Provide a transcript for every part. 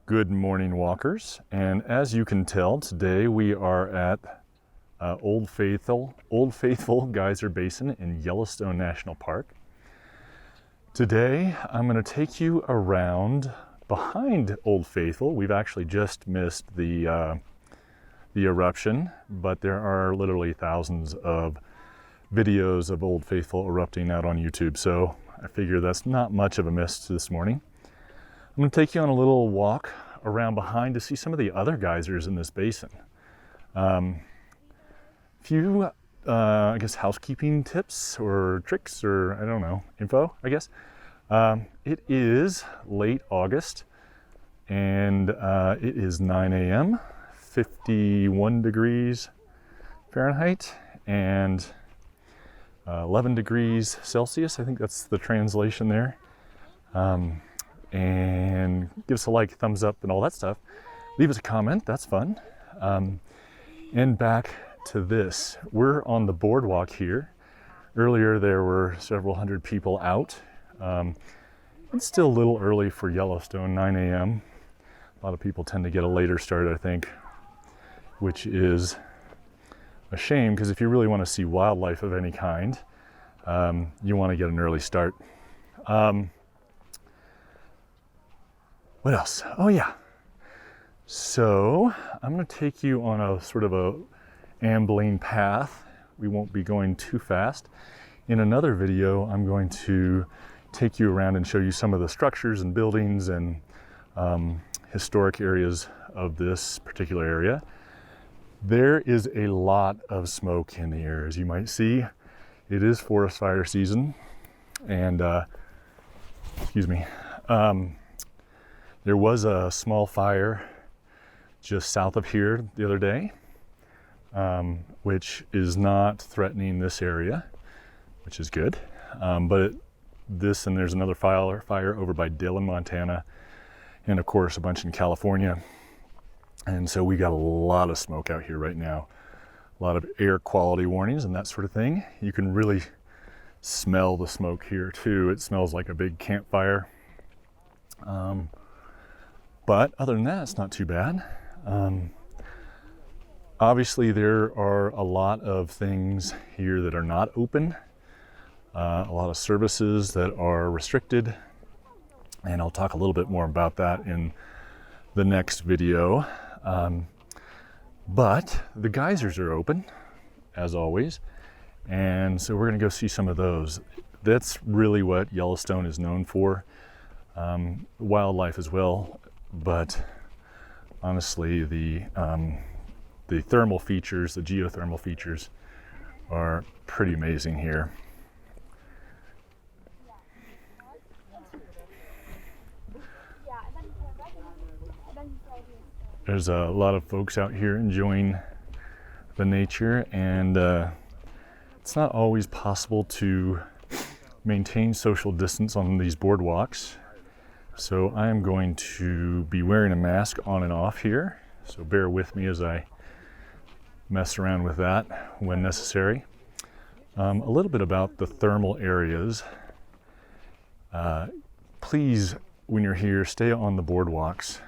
Good morning, walkers. And as you can tell, today we are at Old Faithful Geyser Basin in Yellowstone National Park. Today I'm going to take you around behind Old Faithful. We've actually just missed the eruption, but there are literally thousands of videos of Old Faithful erupting out on YouTube, so I figure that's not much of a miss this morning. I'm going to take you on a little walk around behind to see some of the other geysers in this basin. Few, I guess, housekeeping tips or tricks or, I don't know, info, I guess. It is late August and it is 9 a.m., 51 degrees Fahrenheit and 11 degrees Celsius. I think that's the translation there. And give us a like, thumbs up, and all that stuff. Leave us a comment, that's fun. And back to this. We're on the boardwalk here. Earlier there were several hundred people out. It's still a little early for Yellowstone, 9 a.m. A lot of people tend to get a later start, I think, which is a shame, because if you really want to see wildlife of any kind, you want to get an early start. What else? Oh yeah. So I'm going to take you on a sort of a ambling path. We won't be going too fast. In another video, I'm going to take you around and show you some of the structures and buildings and historic areas of this particular area. There is a lot of smoke in the air, as you might see. It is forest fire season, and excuse me. There was a small fire just south of here the other day, which is not threatening this area, which is good. But this, and there's another fire over by Dillon, Montana, and of course a bunch in California. And so we got a lot of smoke out here right now. A lot of air quality warnings and that sort of thing. You can really smell the smoke here too. It smells like a big campfire. But other than that, it's not too bad. Obviously, there are a lot of things here that are not open, a lot of services that are restricted, and I'll talk a little bit more about that in the next video. But the geysers are open, as always, and so we're going to go see some of those. That's really what Yellowstone is known for, wildlife as well. But honestly, the thermal features, the geothermal features, are pretty amazing here. There's a lot of folks out here enjoying the nature, and it's not always possible to maintain social distance on these boardwalks. So I am going to be wearing a mask on and off here, so bear with me as I mess around with that when necessary. A little bit about the thermal areas. Please, when you're here, stay on the boardwalks.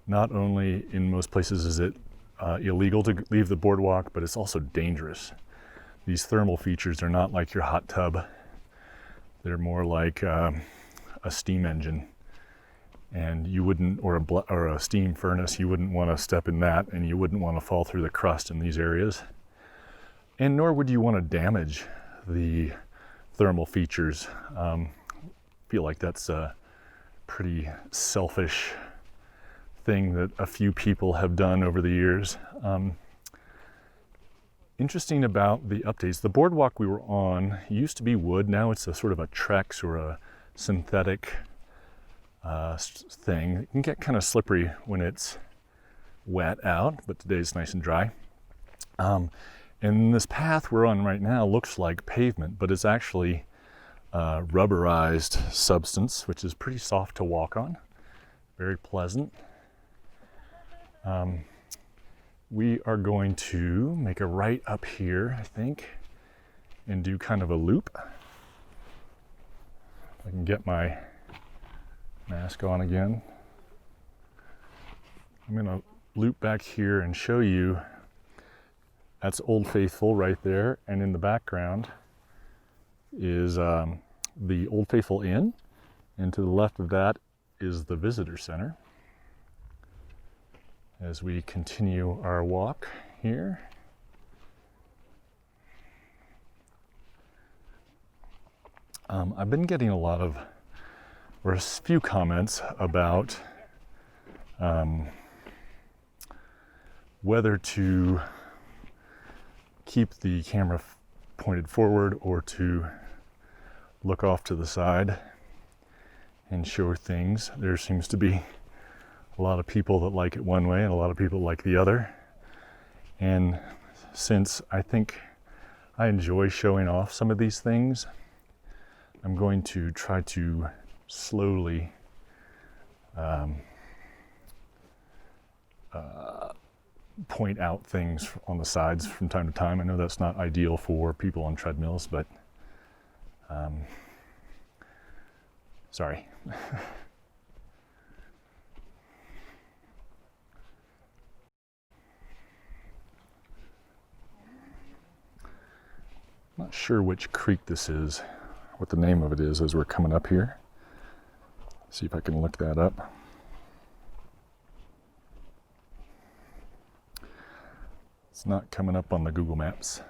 Not only in most places is it illegal to leave the boardwalk, but it's also dangerous. These thermal features are not like your hot tub. They're more like a steam engine, and you wouldn't, or a steam furnace, you wouldn't want to step in that, and you wouldn't want to fall through the crust in these areas, and nor would you want to damage the thermal features. Feel like that's a pretty selfish thing that a few people have done over the years. Interesting about the updates, the boardwalk we were on used to be wood. Now it's a sort of a Trex or a synthetic thing. It can get kind of slippery when it's wet out, but today it's nice and dry. And this path we're on right now looks like pavement, but it's actually rubberized substance, which is pretty soft to walk on, very pleasant. We are going to make a right up here, I think, and do kind of a loop. If I can get my mask on again. I'm going to loop back here and show you. That's Old Faithful right there, and in the background is the Old Faithful Inn, and to the left of that is the Visitor Center. As we continue our walk here, I've been getting a lot of, or a few comments about whether to keep the camera pointed forward or to look off to the side and show things. There seems to be a lot of people that like it one way and a lot of people like the other. And since I think I enjoy showing off some of these things, I'm going to try to slowly point out things on the sides from time to time. I know that's not ideal for people on treadmills, but sorry. Not sure which creek this is, what the name of it is as we're coming up here. See if I can look that up. It's not coming up on the Google Maps.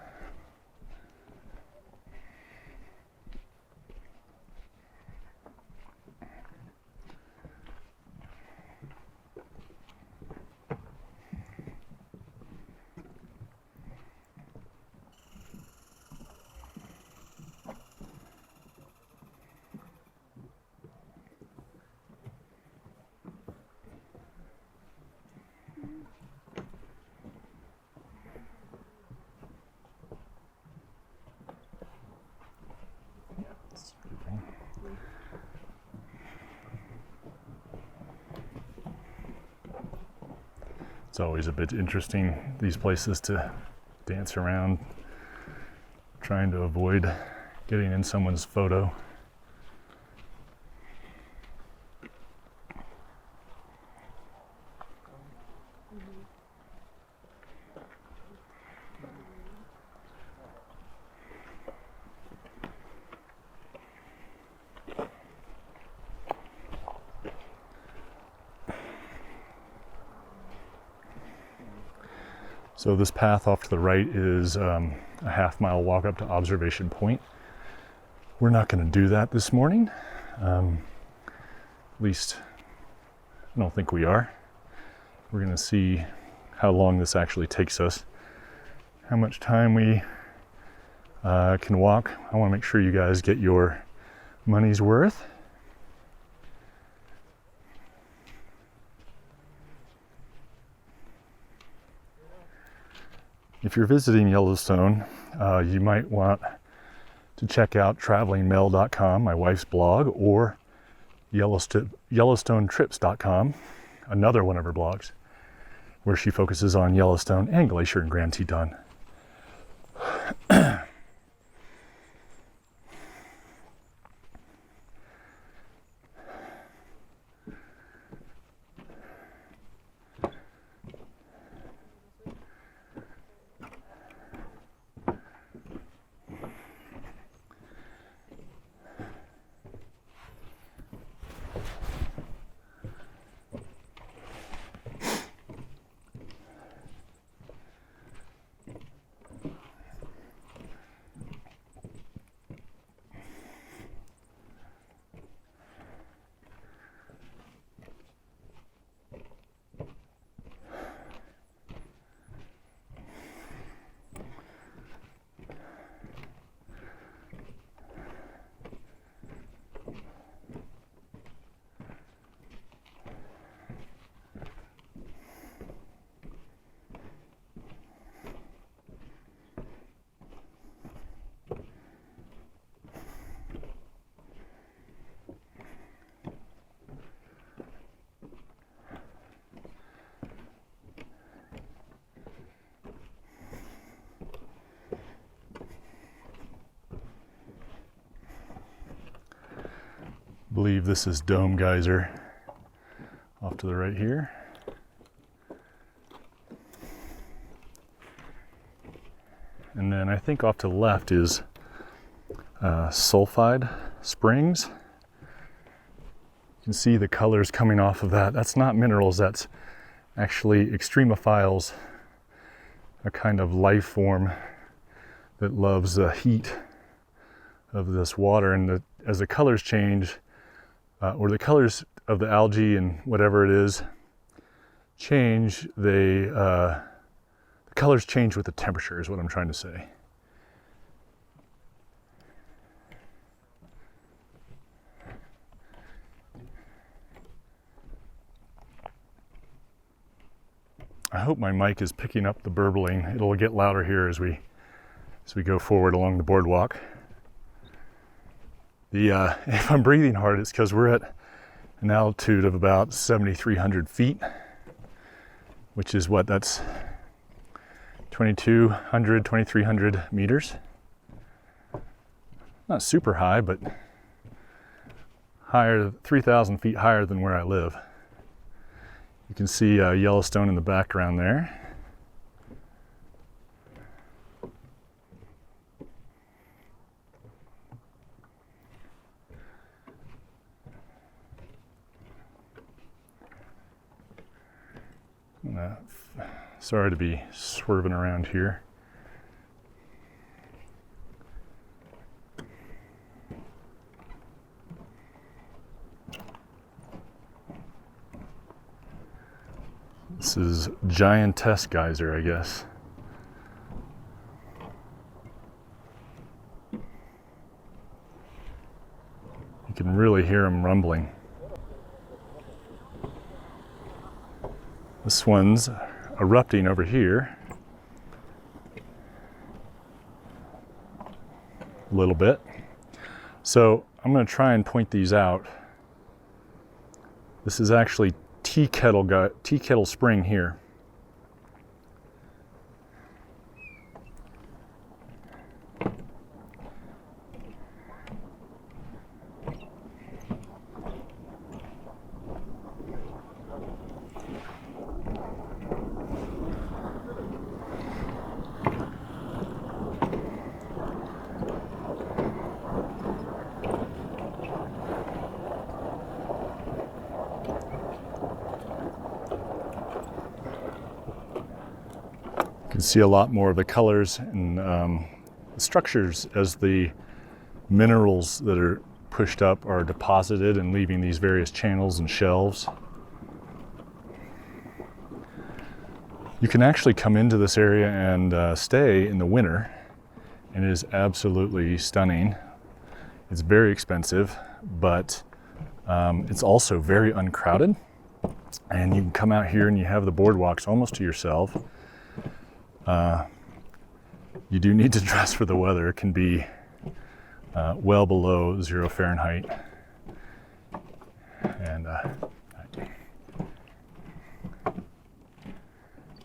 It's always a bit interesting, these places, to dance around, trying to avoid getting in someone's photo. So this path off to the right is a half-mile walk up to Observation Point. We're not going to do that this morning. At least I don't think we are. We're going to see how long this actually takes us, how much time we can walk. I want to make sure you guys get your money's worth. If you're visiting Yellowstone, you might want to check out travelingmail.com, my wife's blog, or YellowstoneTrips.com, another one of her blogs, where she focuses on Yellowstone and Glacier and Grand Teton. I believe this is Dome Geyser off to the right here. And then I think off to the left is Sulphide Springs. You can see the colors coming off of that. That's not minerals, that's actually extremophiles, a kind of life form that loves the heat of this water. And as the colors change, or the colors of the algae and whatever it is change, the colors change with the temperature is what I'm trying to say. I hope my mic is picking up the burbling. It'll get louder here as we go forward along the boardwalk. If I'm breathing hard, it's because we're at an altitude of about 7,300 feet, which is what, that's 2,200, 2,300 meters. Not super high, but higher, 3,000 feet higher than where I live. You can see Yellowstone in the background there. Sorry to be swerving around here. This is Giantess Geyser, I guess. You can really hear them rumbling. This one's erupting over here a little bit. So I'm going to try and point these out. This is actually Kettle Spring here. You can see a lot more of the colors and the structures as the minerals that are pushed up are deposited and leaving these various channels and shelves. You can actually come into this area and stay in the winter, and it is absolutely stunning. It's very expensive, but it's also very uncrowded, and you can come out here and you have the boardwalks almost to yourself. You do need to dress for the weather. It can be well below 0 Fahrenheit. And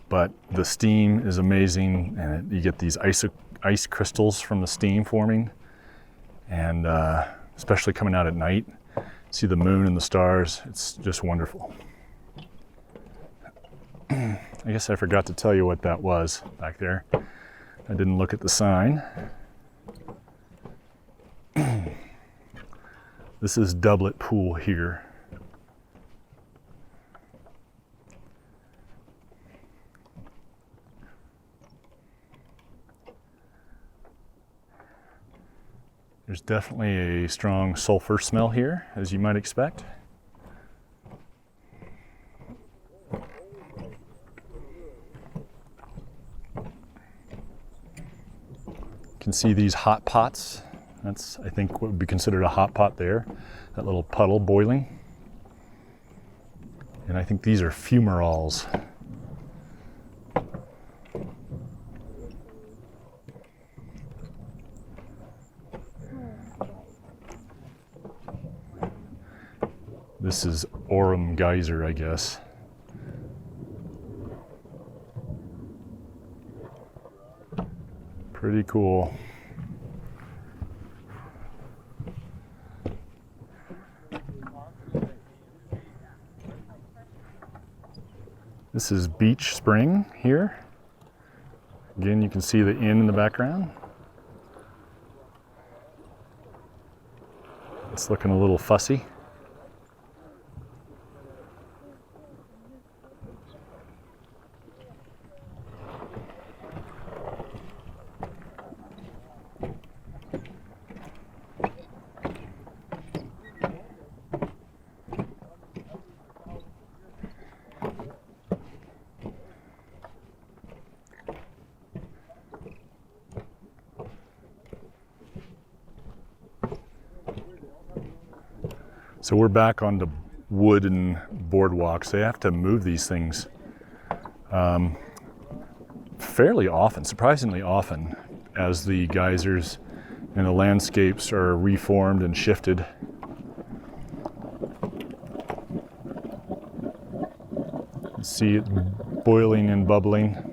but the steam is amazing, and you get these ice crystals from the steam forming, and especially coming out at night, see the moon and the stars. It's just wonderful. I guess I forgot to tell you what that was back there. I didn't look at the sign. This is Doublet Pool here. There's definitely a strong sulfur smell here, as you might expect. You can see these hot pots. That's, I think, what would be considered a hot pot there. That little puddle boiling. And I think these are fumaroles. This is Aurum Geyser, I guess. Pretty cool. This is Beach Spring here. Again, you can see the inn in the background. It's looking a little fussy. So we're back on the wooden boardwalks. They have to move these things fairly often, surprisingly often, as the geysers and the landscapes are reformed and shifted. You see it boiling and bubbling.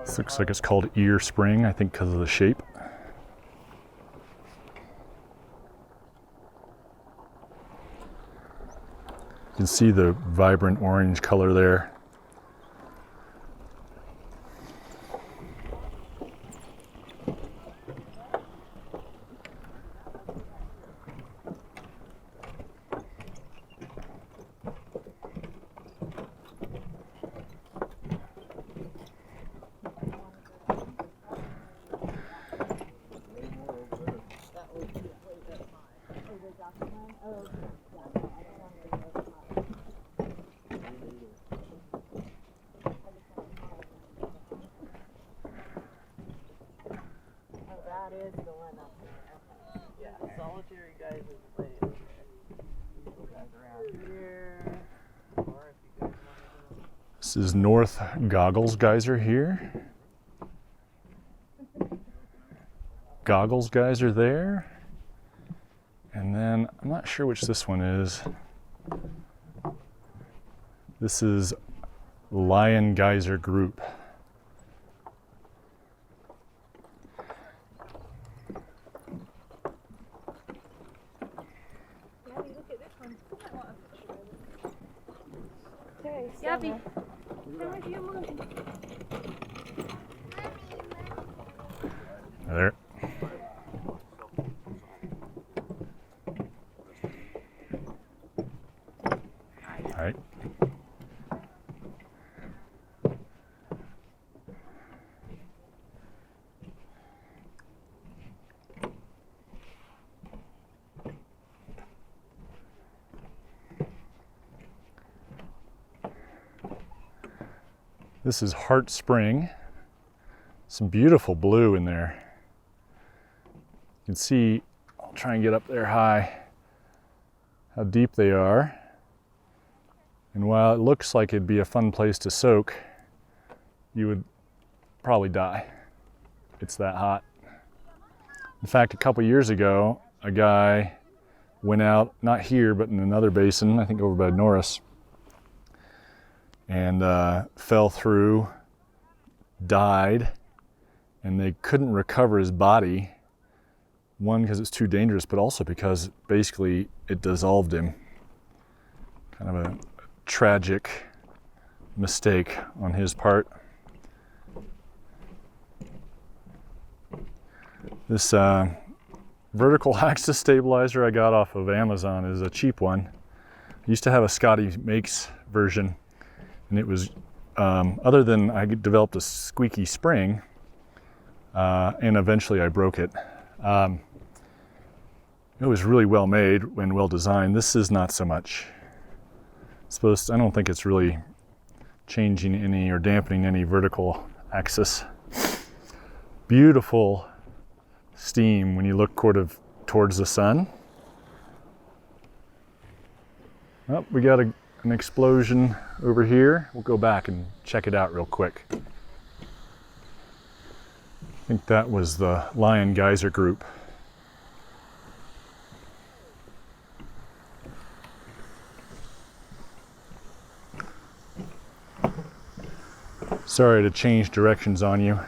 This looks like it's called Ear Spring, I think because of the shape. You can see the vibrant orange color there. That is the one up there. Yeah, solitary guys is the place. Guys around here. Or if you guys want to. This is North Goggles Geyser here. Goggles Geyser there. And then I'm not sure which this one is. This is Lion Geyser Group. Gabby, where are you moving? There. All right. This is Heart Spring. Some beautiful blue in there. You can see, I'll try and get up there high, how deep they are. And while it looks like it'd be a fun place to soak, you would probably die. It's that hot. In fact, a couple years ago, a guy went out, not here, but in another basin, I think over by Norris, and fell through, died, and they couldn't recover his body. One, because it's too dangerous, but also because basically it dissolved him. Kind of a tragic mistake on his part. This vertical axis stabilizer I got off of Amazon is a cheap one. I used to have a Scotty Makes version, and it was, other than I developed a squeaky spring, and eventually I broke it. It was really well made and well designed. This is not so much. I don't think it's really changing any or dampening any vertical axis. Beautiful steam when you look towards the sun. Oh, we got an explosion over here. We'll go back and check it out real quick. I think that was the Lion Geyser group. Sorry to change directions on you.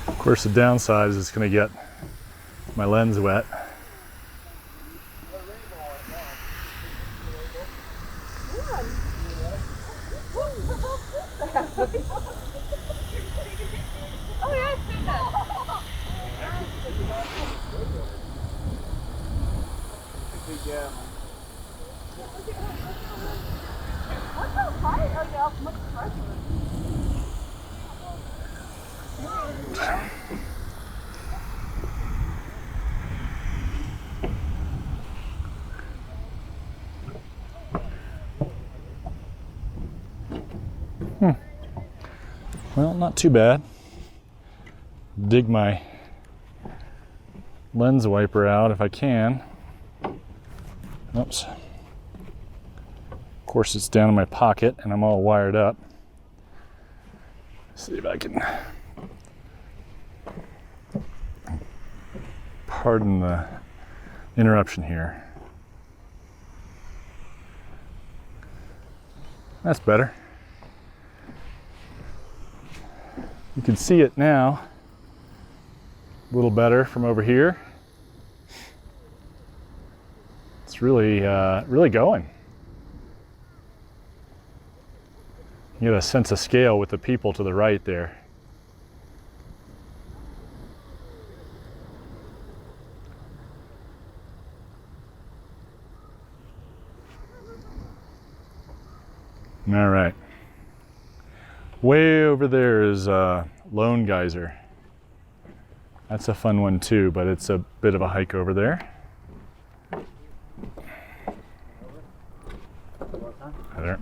Of course, the downside is it's going to get my lens wet. Well, not too bad. Dig my lens wiper out if I can. Oops. Of course, it's down in my pocket and I'm all wired up. See if I can pardon the interruption here. That's better. You can see it now a little better from over here. It's really, really going. You get a sense of scale with the people to the right there. All right. Way over there is Lone Geyser. That's a fun one too, but it's a bit of a hike over there. Hi there.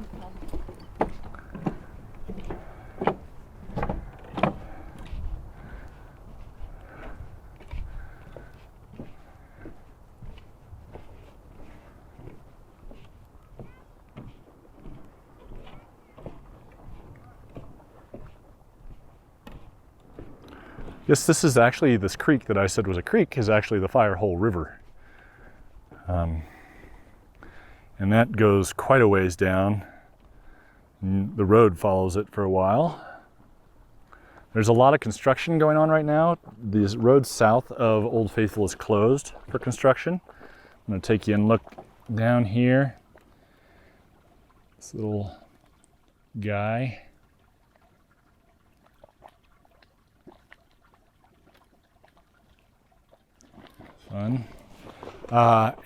Yes, this is actually, this creek that I said was a creek is actually the Firehole River. And that goes quite a ways down. And the road follows it for a while. There's a lot of construction going on right now. The road south of Old Faithful is closed for construction. I'm going to take you and look down here. This little guy. Fun.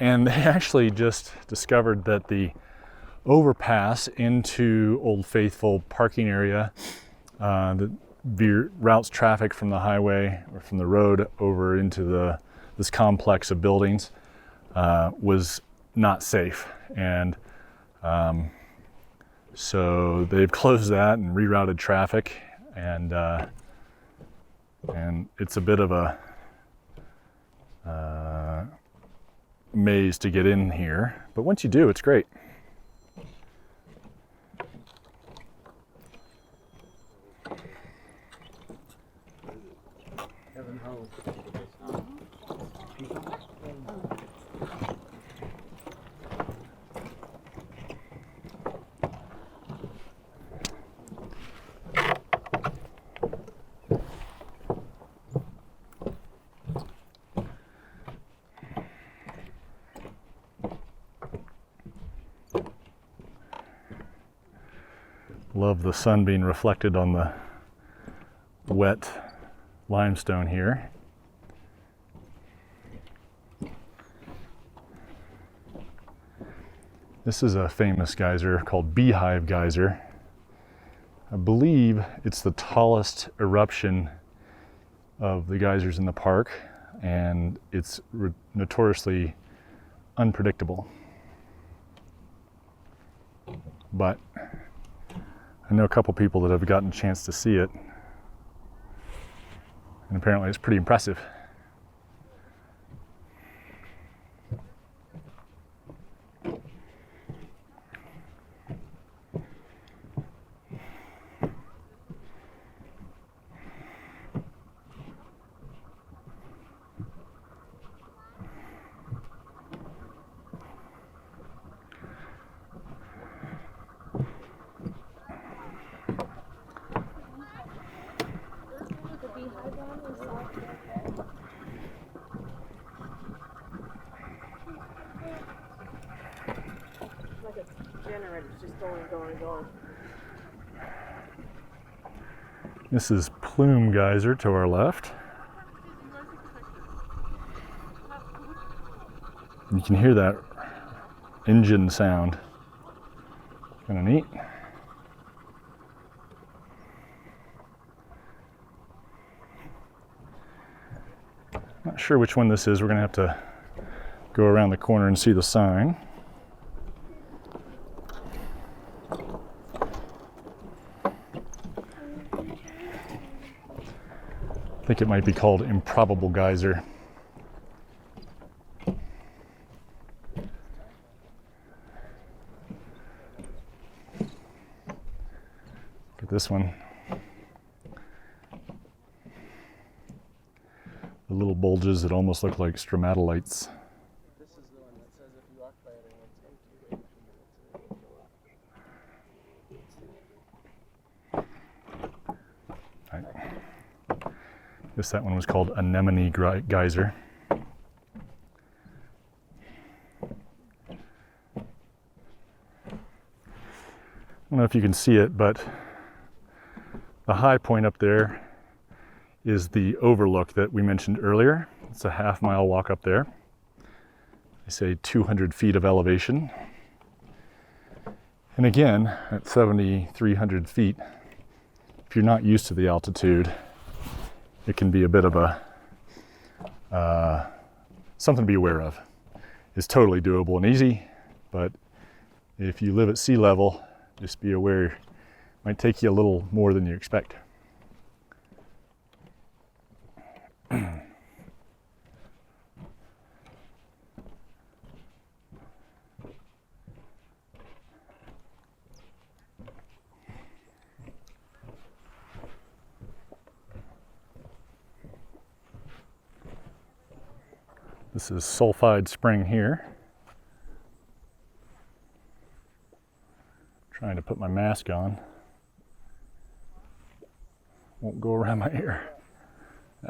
And they actually just discovered that the overpass into Old Faithful parking area that routes traffic from the highway or from the road over into this complex of buildings was not safe, and so they've closed that and rerouted traffic, and it's a bit of a maze to get in here, but once you do, it's great. Love the sun being reflected on the wet limestone here. This is a famous geyser called Beehive Geyser. I believe it's the tallest eruption of the geysers in the park, and it's notoriously unpredictable. but I know a couple people that have gotten a chance to see it, and apparently it's pretty impressive. Generator's just going. This is Plume Geyser to our left. You can hear that engine sound. Kind of neat. Not sure which one this is. We're going to have to go around the corner and see the sign. I think it might be called Improbable Geyser. Look at this one. The little bulges that almost look like stromatolites. This is the one that says if you walk by it and it's empty, wait a few minutes and it'll go up. I guess that one was called Anemone Geyser. I don't know if you can see it, but the high point up there is the overlook that we mentioned earlier. It's a half-mile walk up there. They say 200 feet of elevation. And again, at 7,300 feet, if you're not used to the altitude, it can be a bit of a something to be aware of. It's totally doable and easy, but if you live at sea level, just be aware it might take you a little more than you expect. This is Sulphide Spring here. Trying to put my mask on. Won't go around my ear.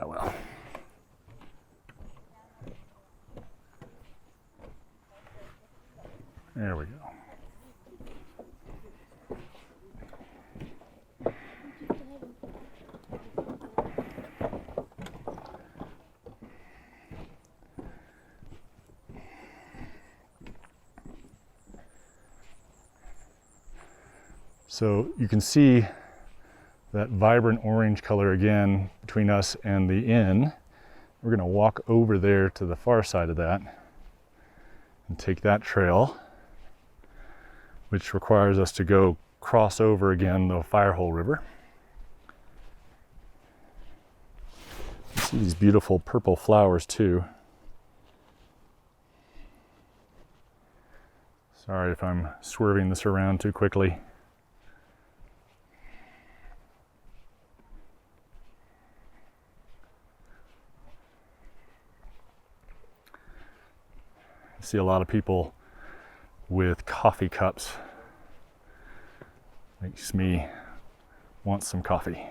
Oh well. There we go. So you can see that vibrant orange color again between us and the inn. We're going to walk over there to the far side of that and take that trail, which requires us to go cross over again the Firehole River. See these beautiful purple flowers too. Sorry if I'm swerving this around too quickly. I see a lot of people with coffee cups. Makes me want some coffee.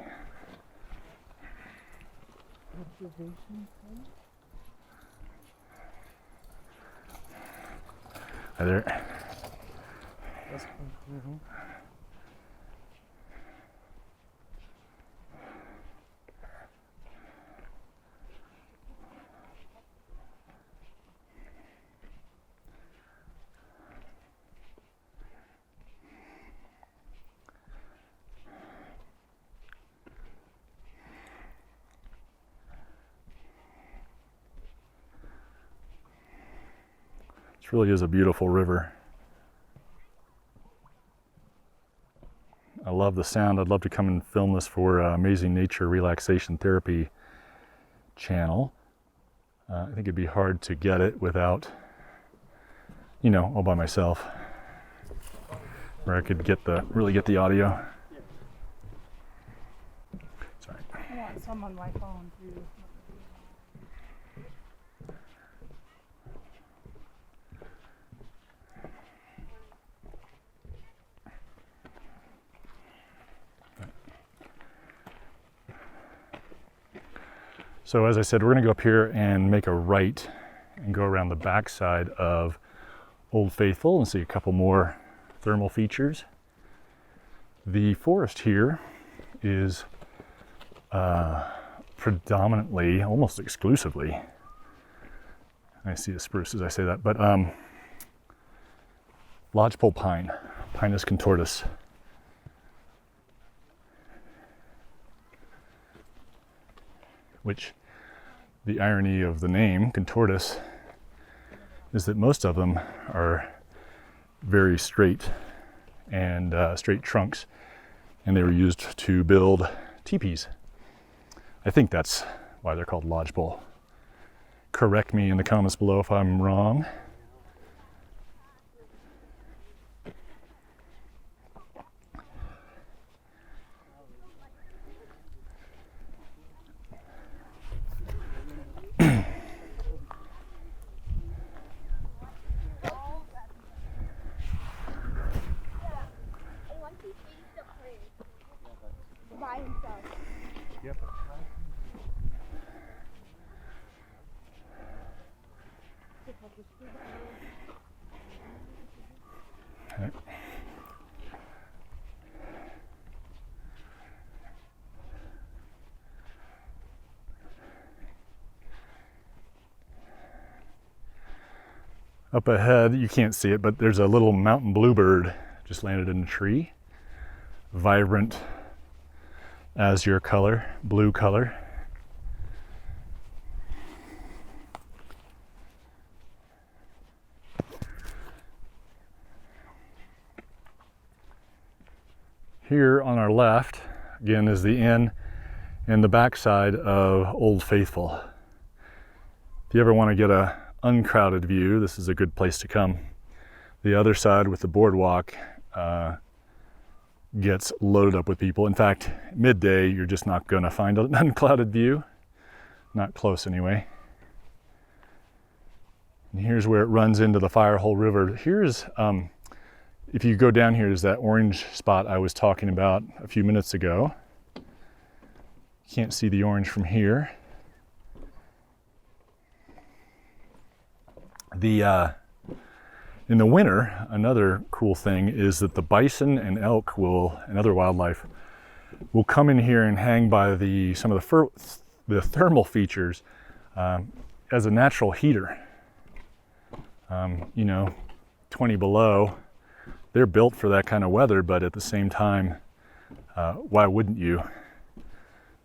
Hi there. This really is a beautiful river. I love the sound. I'd love to come and film this for Amazing Nature Relaxation Therapy channel. I think it'd be hard to get it without, you know, all by myself, where I could get really get the audio. Sorry. I want some on my phone too. So as I said, we're going to go up here and make a right and go around the backside of Old Faithful and see a couple more thermal features. The forest here is predominantly, almost exclusively, I see a spruce as I say that, but lodgepole pine, Pinus contortus. Which, the irony of the name, contortus, is that most of them are very straight and straight trunks, and they were used to build teepees. I think that's why they're called lodgepole. Correct me in the comments below if I'm wrong. Okay. Up ahead, you can't see it, but there's a little mountain bluebird just landed in a tree. Vibrant azure color, blue color. Here on our left, again, is the inn and the backside of Old Faithful. If you ever want to get a uncrowded view, this is a good place to come. The other side with the boardwalk gets loaded up with people. In fact, midday, you're just not going to find an unclouded view. Not close anyway. And here's where it runs into the Firehole River. Here's, if you go down here, is that orange spot I was talking about a few minutes ago. Can't see the orange from here. In the winter, another cool thing is that the bison and elk and other wildlife will come in here and hang by some of the thermal features as a natural heater. You know, 20 below, they're built for that kind of weather, but at the same time, why wouldn't you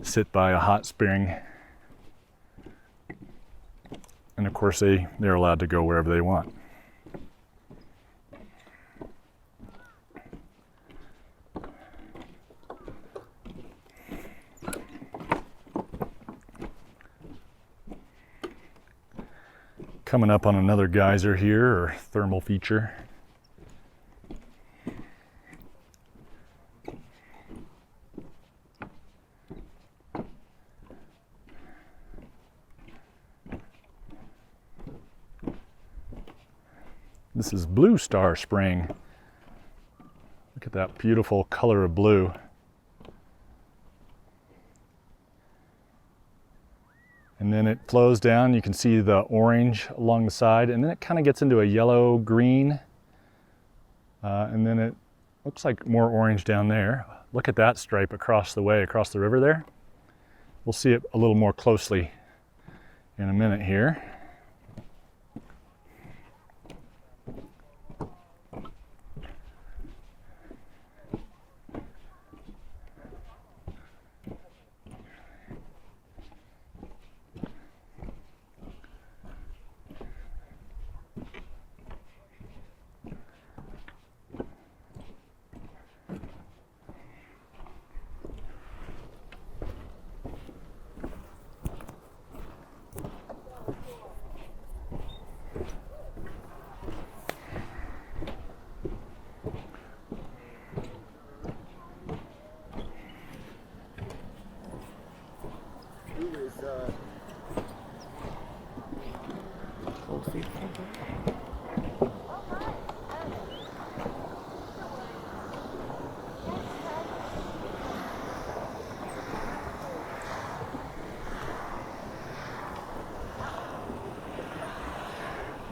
sit by a hot spring? And of course, they're allowed to go wherever they want. Coming up on another geyser here, or thermal feature. This is Blue Star Spring. Look at that beautiful color of blue. And then it flows down. You can see the orange along the side, and then it kind of gets into a yellow green. And then it looks like more orange down there. Look at that stripe across the way, across the river there. We'll see it a little more closely in a minute here.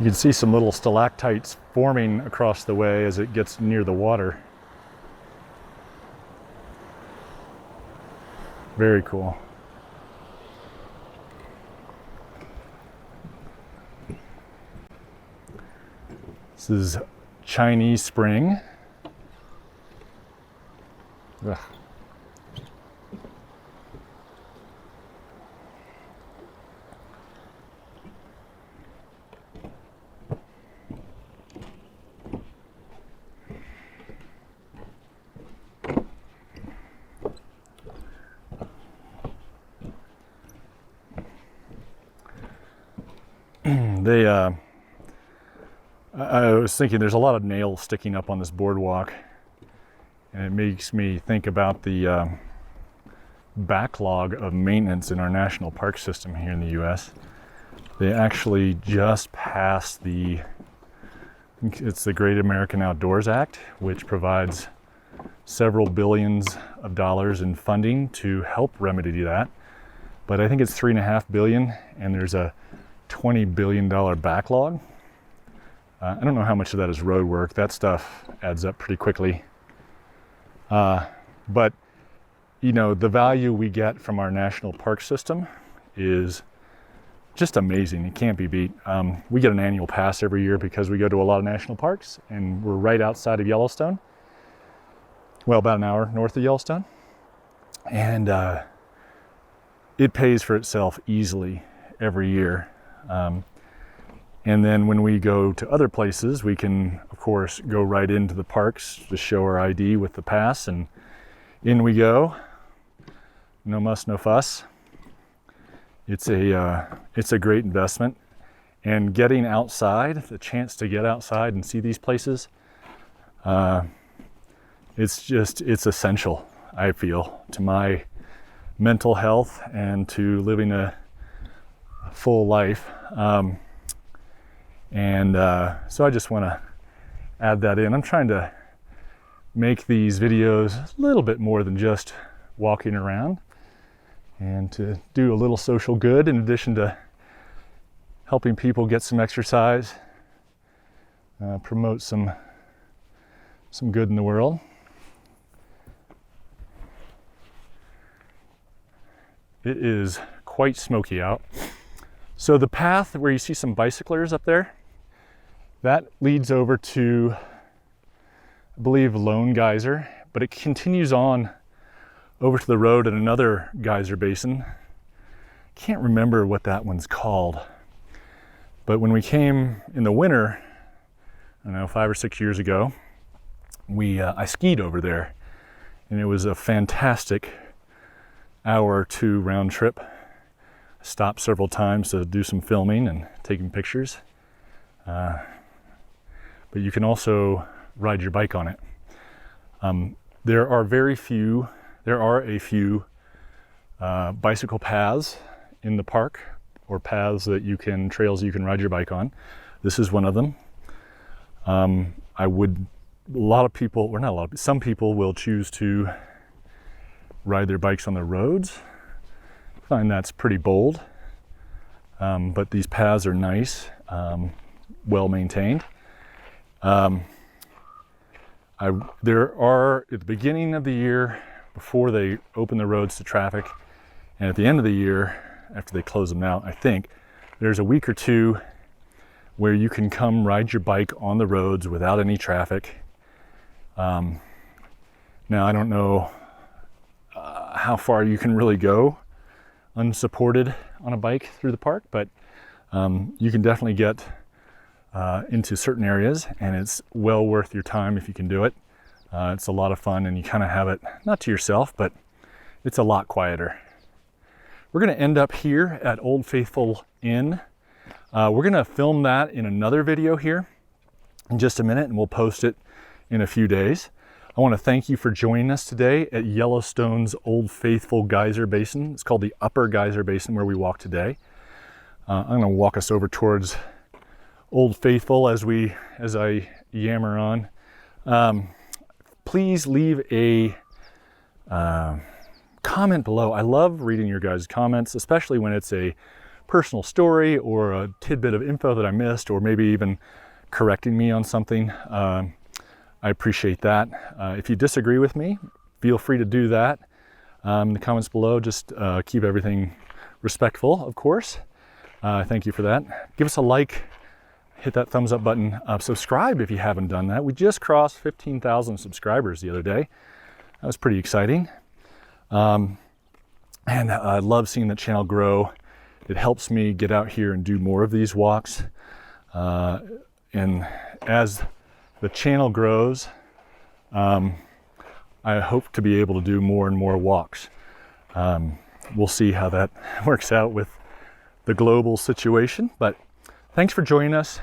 You can see some little stalactites forming across the way as it gets near the water. Very cool. This is Chinese Spring. Ugh. I was thinking there's a lot of nails sticking up on this boardwalk, and it makes me think about the backlog of maintenance in our national park system here in the US. They actually just passed it's the Great American Outdoors Act, which provides several billions of dollars in funding to help remedy that. But I think it's $3.5 billion, and there's a $20 billion backlog. I don't know how much of that is road work. That stuff adds up pretty quickly. But, you know, the value we get from our national park system is just amazing. It can't be beat. We get an annual pass every year because we go to a lot of national parks, and we're right outside of Yellowstone. Well, about an hour north of Yellowstone. And it pays for itself easily every year. And then when we go to other places, we can, of course, go right into the parks to show our ID with the pass, and in we go. No muss, no fuss. It's a great investment, and getting outside, the chance to get outside and see these places, it's essential, I feel, to my mental health and to living a full life. So I just want to add that in. I'm trying to make these videos a little bit more than just walking around, and to do a little social good in addition to helping people get some exercise, promote some good in the world. It is quite smoky out. So the path where you see some bicyclers up there, that leads over to, I believe, Lone Geyser, but it continues on over to the road at another geyser basin. Can't remember what that one's called. But when we came in the winter, I don't know, 5 or 6 years ago, I skied over there, and it was a fantastic hour or two round trip. Stopped several times to do some filming and taking pictures. But you can also ride your bike on it. There are a few bicycle paths in the park, or paths that trails you can ride your bike on. This is one of them. Some people will choose to ride their bikes on the roads. I find that's pretty bold, but these paths are nice, well maintained. There are, at the beginning of the year, before they open the roads to traffic, and at the end of the year, after they close them out, I think, there's a week or two where you can come ride your bike on the roads without any traffic. Now, I don't know how far you can really go unsupported on a bike through the park, but you can definitely get into certain areas, and it's well worth your time if you can do it. It's a lot of fun, and you kind of have it, not to yourself, but it's a lot quieter. We're going to end up here at Old Faithful Inn. We're going to film that in another video here in just a minute, and we'll post it in a few days. I want to thank you for joining us today at Yellowstone's Old Faithful Geyser Basin. It's called the Upper Geyser Basin where we walk today. I'm going to walk us over towards Old Faithful as I yammer on. Please leave a comment below. I love reading your guys' comments, especially when it's a personal story or a tidbit of info that I missed, or maybe even correcting me on something. I appreciate that. If you disagree with me, feel free to do that in the comments below. Just keep everything respectful, of course. Thank you for that. Give us a like, hit that thumbs up button, subscribe if you haven't done that. We just crossed 15,000 subscribers the other day. That was pretty exciting. And I love seeing the channel grow. It helps me get out here and do more of these walks. And as the channel grows, I hope to be able to do more and more walks. We'll see how that works out with the global situation, but thanks for joining us.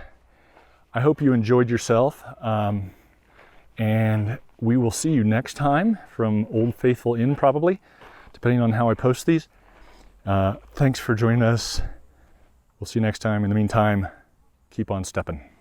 I hope you enjoyed yourself, and we will see you next time from Old Faithful Inn, probably, depending on how I post these. Thanks for joining us. We'll see you next time. In the meantime, keep on stepping.